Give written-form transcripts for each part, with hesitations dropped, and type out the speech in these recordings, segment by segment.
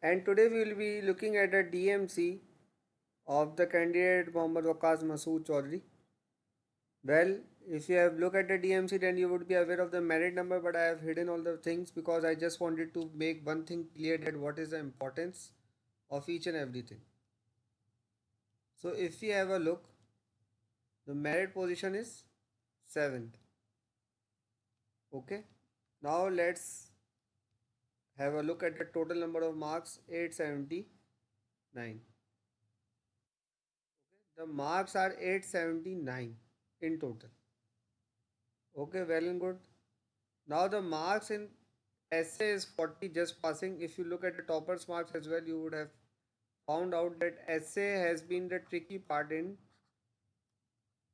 And today we will be looking at a DMC of the candidate Mohammad Waqas Masood Chaudhary. Well, if you have looked at the DMC, then you would be aware of the merit number, but I have hidden all the things because I just wanted to make one thing clear, that what is the importance of each and everything. So if we have a look, the merit position is 7th. Okay. Now let's have a look at the total number of marks, 879. The marks are 879 in total. Okay, well and good. Now the marks in essay is 40 just passing. If you look at the toppers marks as well, you would have found out that essay has been the tricky part in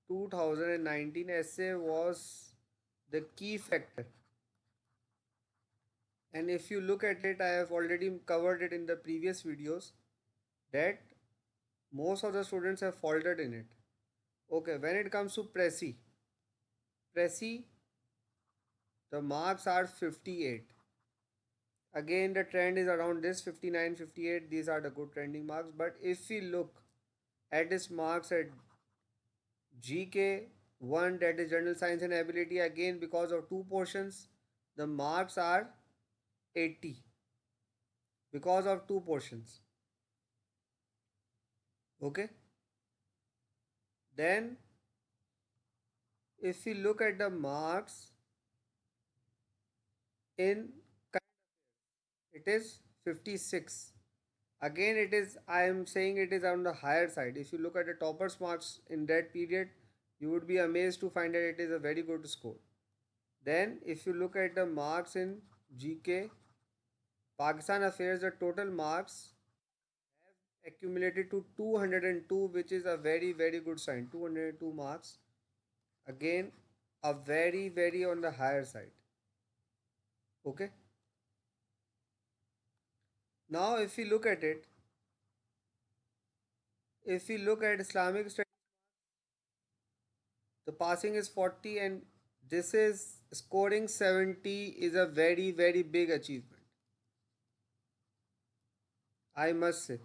2019. Essay was the key factor. And if you look at it, I have already covered it in the previous videos that most of the students have faltered in it. Okay, when it comes to Pressy, the marks are 58. Again, the trend is around this 59, 58. These are the good trending marks. But if we look at its marks at GK 1, that is General Science and Ability, again because of two portions, the marks are 80 because of two portions. Okay. Then, if we look at the marks in it is 56. Again, it is, I am saying it is on the higher side. If you look at the toppers marks in that period, you would be amazed to find that it is a very good score. Then, if you look at the marks in GK, Pakistan Affairs, the total marks have accumulated to 202, which is a very, very good sign. 202 marks. Again, a very, very on the higher side. Okay. Now, if we look at it, if we look at Islamic studies, the passing is 40 and this is scoring 70 is a very, very big achievement, I must say.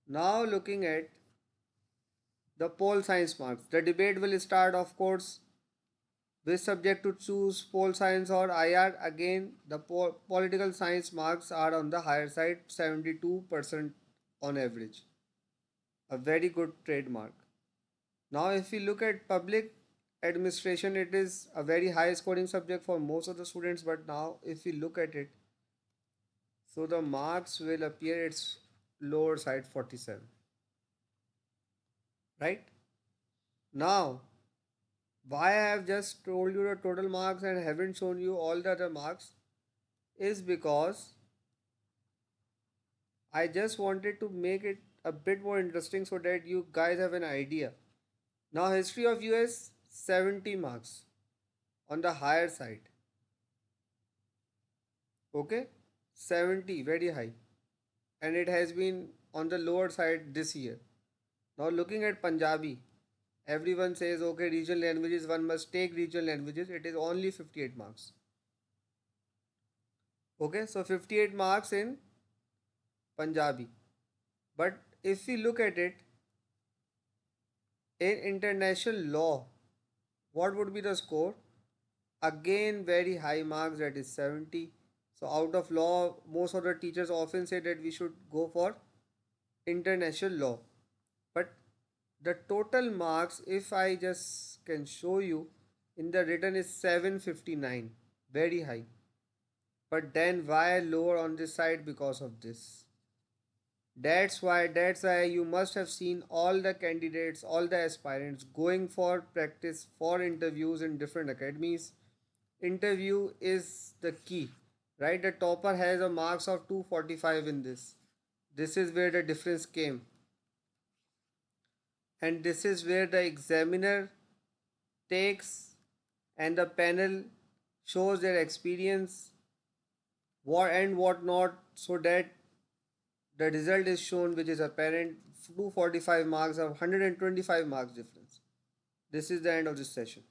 Now looking at the pole science marks, the debate will start, of course, which subject to choose, pole science or IR. Again, the political science marks are on the higher side, 72% on average, a very good trademark. Now, if we look at public administration, it is a very high scoring subject for most of the students. But now, if we look at it, so the marks will appear its lower side, 47. Right? Now, why I have just told you the total marks and haven't shown you all the other marks is because I just wanted to make it a bit more interesting so that you guys have an idea. Now, history of US, 70 marks on the higher side. Okay, 70, very high, and it has been on the lower side this year. Now looking at Punjabi, everyone says okay, regional languages, one must take regional languages. It is only 58 marks. Okay, so 58 marks in Punjabi. But if we look at it in international law, what would be the score? Again, very high marks, that is 70. So out of law, most of the teachers often say that we should go for international law. But the total marks, if I just can show you, in the written is 759, very high. But then why lower on this side? Because of this. That's why you must have seen all the candidates, all the aspirants going for practice, for interviews in different academies. Interview is the key, right? The topper has a marks of 245 in this. This is where the difference came. And this is where the examiner takes and the panel shows their experience, what and what not, so that the result is shown, which is apparent. 245 marks or 125 marks difference. This is the end of this session.